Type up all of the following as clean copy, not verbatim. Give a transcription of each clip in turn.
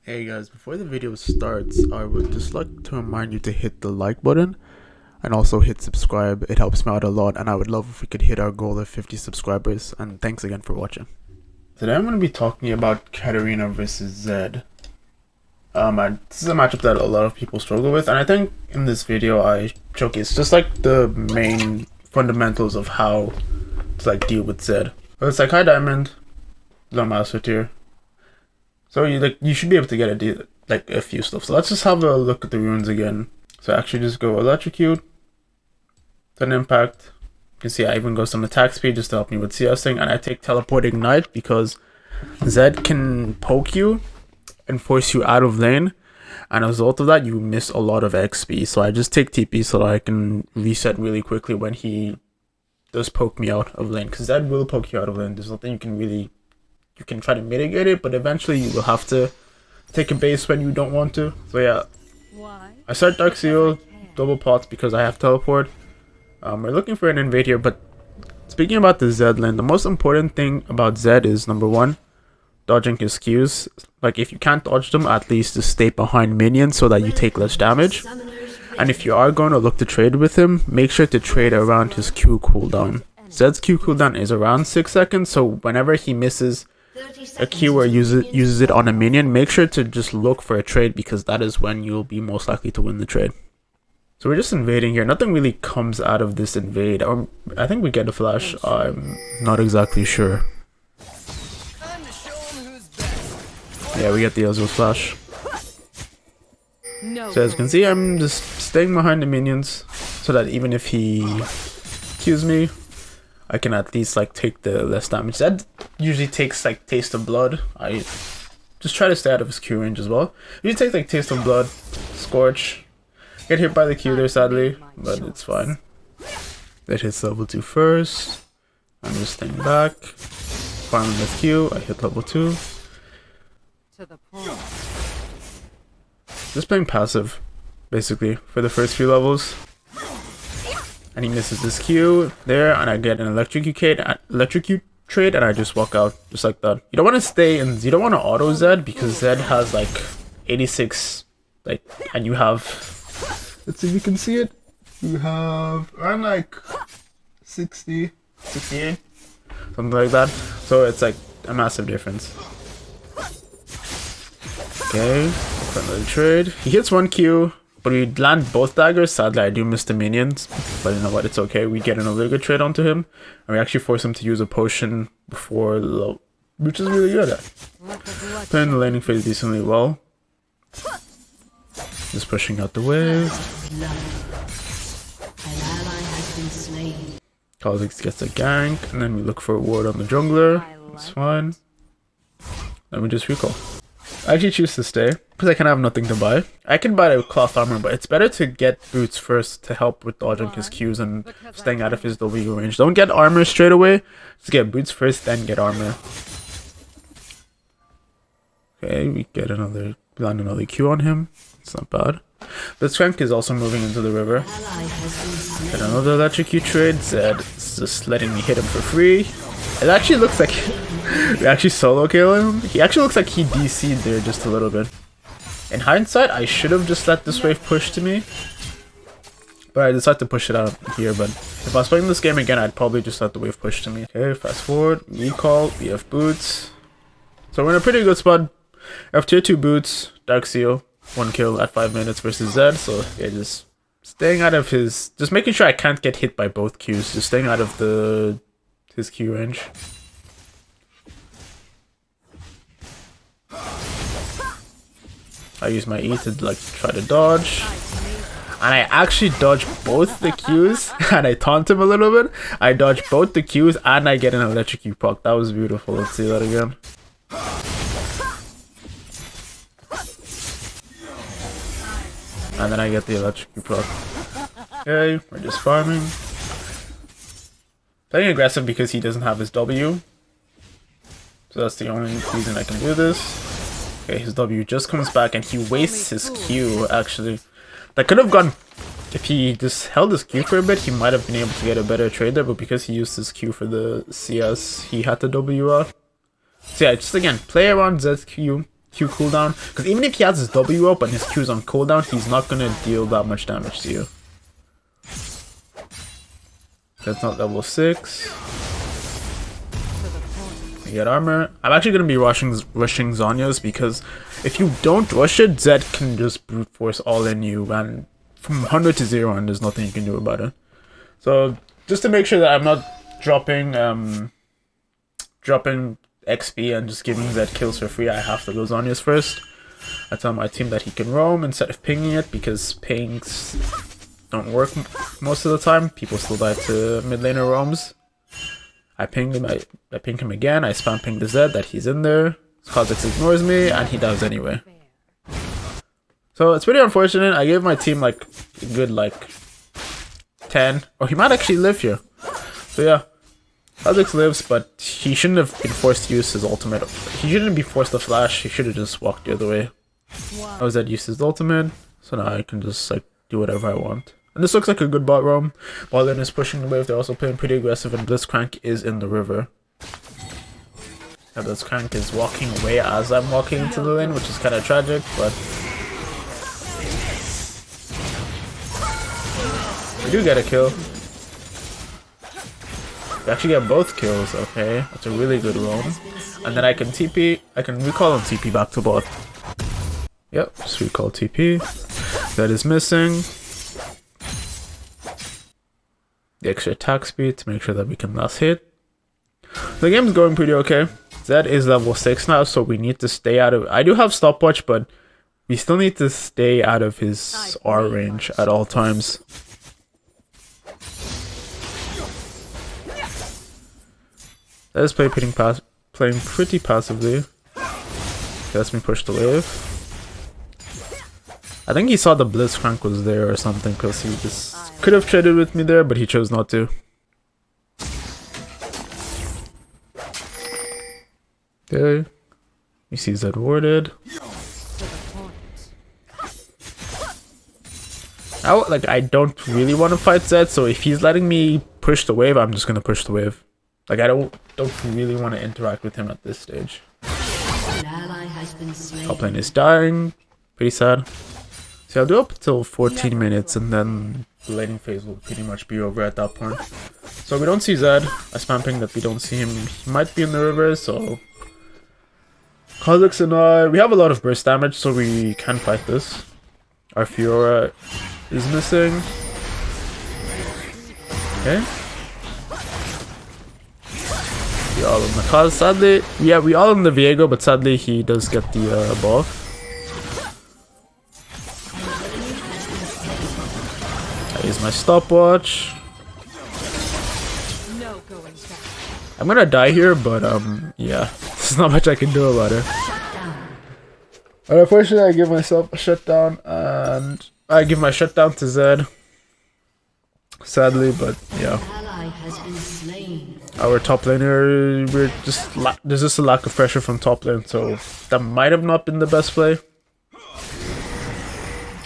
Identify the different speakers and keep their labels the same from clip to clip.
Speaker 1: Hey guys, before the video starts, I would just like to remind you to hit the like button and also hit subscribe. It helps me out a lot and I would love if we could hit our goal of 50 subscribers, and thanks again for watching. Today I'm going to be talking about Katarina versus Zed. This is a matchup that a lot of people struggle with, and I think in this video I showcase just like the main fundamentals of how to like deal with Zed. So it's like high diamond, low master tier. So you should be able to get a few stuff. So let's just have a look at the runes again. So I actually just go electrocute, then impact. You can see I even go some attack speed just to help me with CSing, and I take teleport ignite because Zed can poke you and force you out of lane, and as a result of that you miss a lot of XP. So I just take TP so that I can reset really quickly when he does poke me out of lane, because Zed will poke you out of lane. There's nothing you can try to mitigate it, but eventually you will have to take a base when you don't want to. So yeah, I start Dark Seal, double pots because I have teleport. We're looking for an invade here, but speaking about the Zed lane, the most important thing about Zed is number one, dodging his Qs. Like if you can't dodge them, at least just stay behind minions so that you take less damage. And if you are going to look to trade with him, make sure to trade around his Q cooldown. Zed's Q cooldown is around 6 seconds, so whenever he misses a Q or uses it on a minion, make sure to just look for a trade, because that is when you'll be most likely to win the trade. So we're just invading here. Nothing really comes out of this invade. I think we get a flash. I'm not exactly sure. Yeah, we get the Ezreal flash. So as you can see, I'm just staying behind the minions so that even if he Qs me, I can at least like take the less damage. That usually takes like Taste of Blood. I just try to stay out of his Q range as well. You take like Taste of Blood, Scorch, get hit by the Q there sadly, but it's fine. That hits level 2 first. I'm just staying back, farming the Q. I hit level 2. Just playing passive basically for the first few levels. And he misses this Q there, and I get an electrocute trade, and I just walk out just like that. You don't want to stay in, you don't want to auto Zed, because Zed has like 86, like, and you have, let's see if you can see it, you have around like 60, 68, something like that. So it's like a massive difference. Okay, for another trade. He hits one Q, but we land both daggers. Sadly, I do miss the minions, but you know what, it's okay. We get another good trade onto him, and we actually force him to use a potion before low, which is really good. Playing the laning phase decently well. Just pushing out the wave. Kha'Zix gets a gank, and then we look for a ward on the jungler. It's fine. Then we just recall. I actually choose to stay because I can have nothing to buy. I can buy the cloth armor, but it's better to get boots first to help with dodging his Qs and staying out of his W range. Don't get armor straight away. Just get boots first, then get armor. Okay, we land another Q on him. It's not bad. The Skank is also moving into the river. Get another electrocute trade. Zed is just letting me hit him for free. It actually looks like we actually solo kill him. He actually looks like he DC'd there just a little bit. In hindsight, I should have just let this wave push to me, but I decided to push it out here. But if I was playing this game again, I'd probably just let the wave push to me. Okay, fast forward, recall, we have boots. So we're in a pretty good spot. I have tier 2 boots, Dark Seal, 1 kill at 5 minutes versus Zed. So yeah, just staying out of his, just making sure I can't get hit by both Qs, just staying out of his Q range. I use my E to like try to dodge, and I actually dodge both the Qs, and I taunt him a little bit. I dodge both the Qs and I get an electrocute proc. That was beautiful. Let's see that again. And then I get the electrocute proc. Okay, we're just farming. Playing aggressive because he doesn't have his W. So that's the only reason I can do this. Okay, his W just comes back and he wastes his Q actually. That could have gone, if he just held his Q for a bit, he might have been able to get a better trade there, but because he used his Q for the CS, he had to W out. So yeah, just again, play around Zed's Q, Q cooldown. Because even if he has his W up and his Q's on cooldown, he's not going to deal that much damage to you. That's not level 6. You get armor. I'm actually going to be rushing Zhonya's because if you don't rush it, Zed can just brute force all in you and from 100 to 0 and there's nothing you can do about it. So just to make sure that I'm not dropping XP and just giving Zed kills for free, I have to go Zhonya's first. I tell my team that he can roam instead of pinging it because pings don't work most of the time. People still die to mid laner roams. I ping him, I ping him again, I spam ping the Zed that he's in there. Kha'Zix ignores me and he dies anyway. So it's pretty unfortunate. I gave my team like a good like 10. Or he might actually live here. So yeah. Kha'Zix lives, but he shouldn't have been forced to use his ultimate. He shouldn't be forced to flash, he should have just walked the other way. Now Zed used his ultimate, so now I can just like do whatever I want. And this looks like a good bot roam. Bot lane is pushing the wave, they're also playing pretty aggressive, and Blitzcrank is in the river. Now Blitzcrank is walking away as I'm walking into the lane, which is kind of tragic, but... we do get a kill. We actually get both kills, okay. That's a really good roam. And then I can TP, I can recall and TP back to bot. Yep, just recall TP. That is missing. The extra attack speed to make sure that we can last hit. The game's going pretty okay. Zed is level 6 now, so we need to stay out of... I do have stopwatch, but we still need to stay out of his R range at all times. Zed is playing pretty passively. Lets me push the wave. I think he saw the Blitzcrank was there or something, because he just could have traded with me there, but he chose not to. Okay. You see Zed warded. I don't really want to fight Zed, so if he's letting me push the wave, I'm just gonna push the wave. Like I don't really want to interact with him at this stage. Top lane is dying. Pretty sad. So I'll do up until 14 minutes and then the laning phase will pretty much be over at that point. So we don't see Zed. I spam ping that we don't see him. He might be in the river, so... Kha'Zix and I... we have a lot of burst damage, so we can fight this. Our Fiora is missing. Okay. We all in the Kha'Zix, sadly. Yeah, we all in the Viego, but sadly he does get the buff. Here's my stopwatch. I'm gonna die here, but yeah, there's not much I can do about it. But unfortunately, I give myself a shutdown, and I give my shutdown to Zed. Sadly, but yeah. Our top laner, there's just a lack of pressure from top lane, so that might have not been the best play.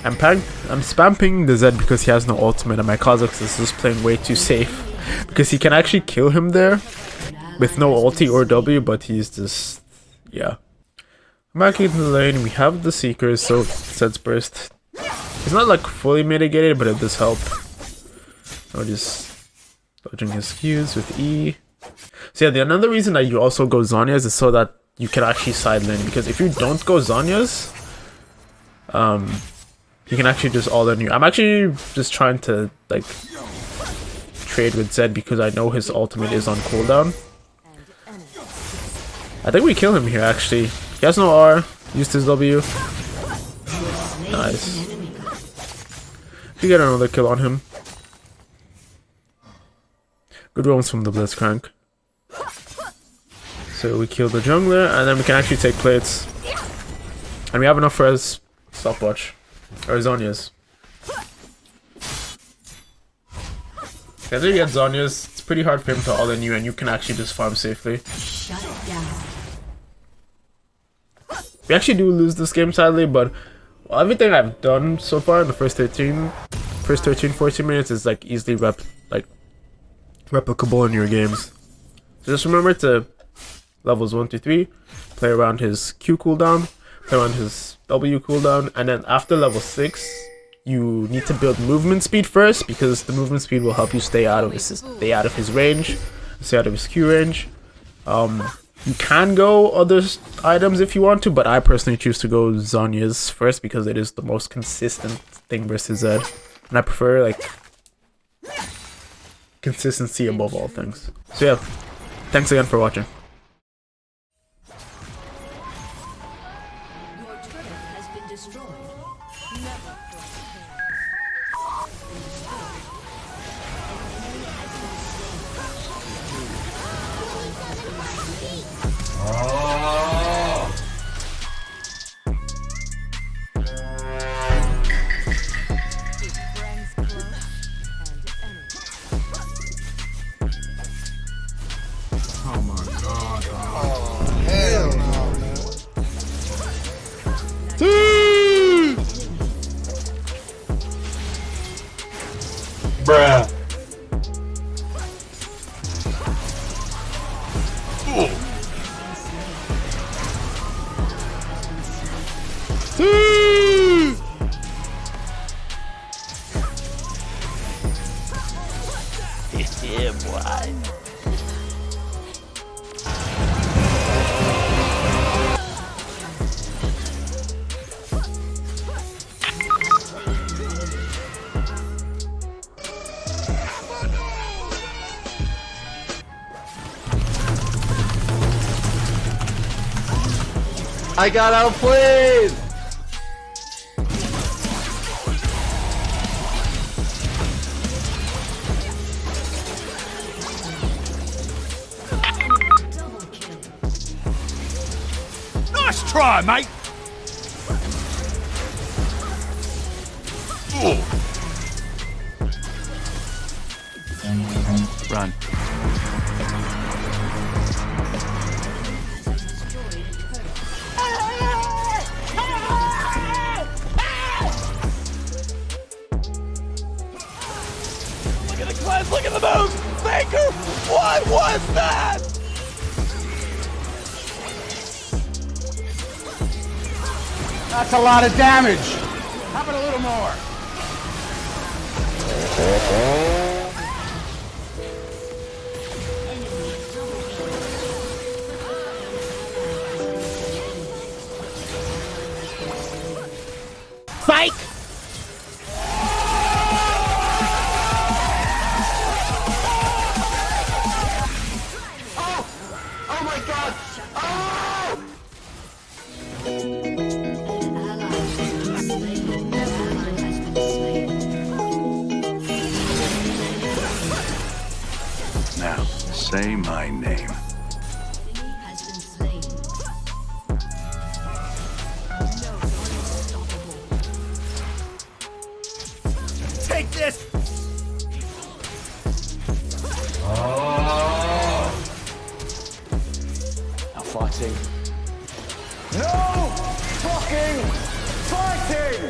Speaker 1: I'm spamming the Zed because he has no ultimate, and my Kha'Zix is just playing way too safe. Because he can actually kill him there with no ulti or W, but he's just... yeah. I'm back into the lane, we have the Seekers, so Zed's burst. It's not like fully mitigated, but it does help. We're just dodging his Qs with E. So yeah, another reason that you also go Zhonya's is so that you can actually side lane, because if you don't go Zhonya's, you can actually just all in you. I'm actually just trying to like trade with Zed because I know his ultimate is on cooldown. I think we kill him here actually. He has no R, used his W. Nice. We get another kill on him. Good roams from the Blitzcrank. So we kill the jungler and then we can actually take plates. And we have enough for his stopwatch. Or Zhonya's. After you get Zhonya's, it's pretty hard for him to all in you and you can actually just farm safely. We actually do lose this game sadly, but everything I've done so far in the first 13, 14 minutes is like easily replicable in your games. So just remember to levels 1 to 3, play around his Q cooldown, They're on his W cooldown, and then after level 6, you need to build movement speed first, because the movement speed will help you stay out of his range, stay out of his Q range. You can go other items if you want to, but I personally choose to go Zhonya's first because it is the most consistent thing versus Zed, and I prefer like consistency above all things. So yeah, thanks again for watching.
Speaker 2: Your turret has been destroyed. Never
Speaker 3: Oh my god. Oh, hell no, man. Bruh.
Speaker 4: Yeah, boy. I got outplayed!
Speaker 3: Nice try, mate.
Speaker 4: Run. Look at the cleanse, look at the move! Faker! What was that?
Speaker 3: That's a lot of damage. How about a little more?
Speaker 4: Psych!
Speaker 3: Oh my god! Oh!
Speaker 5: Now, say my name.
Speaker 3: Take this!
Speaker 4: Now fighting.
Speaker 3: No fucking fighting!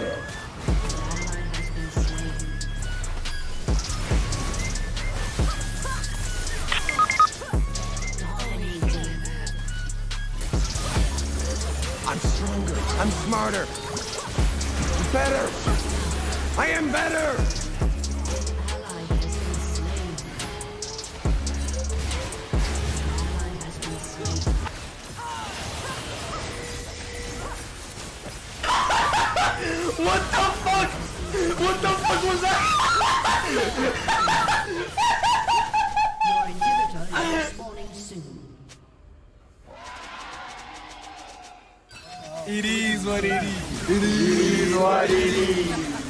Speaker 3: I'm stronger. I'm smarter. I'm better. I am better.
Speaker 4: What the fuck? What the fuck was that?
Speaker 2: Your inhibitor is spawning soon.
Speaker 3: It is what it is. It is what it is.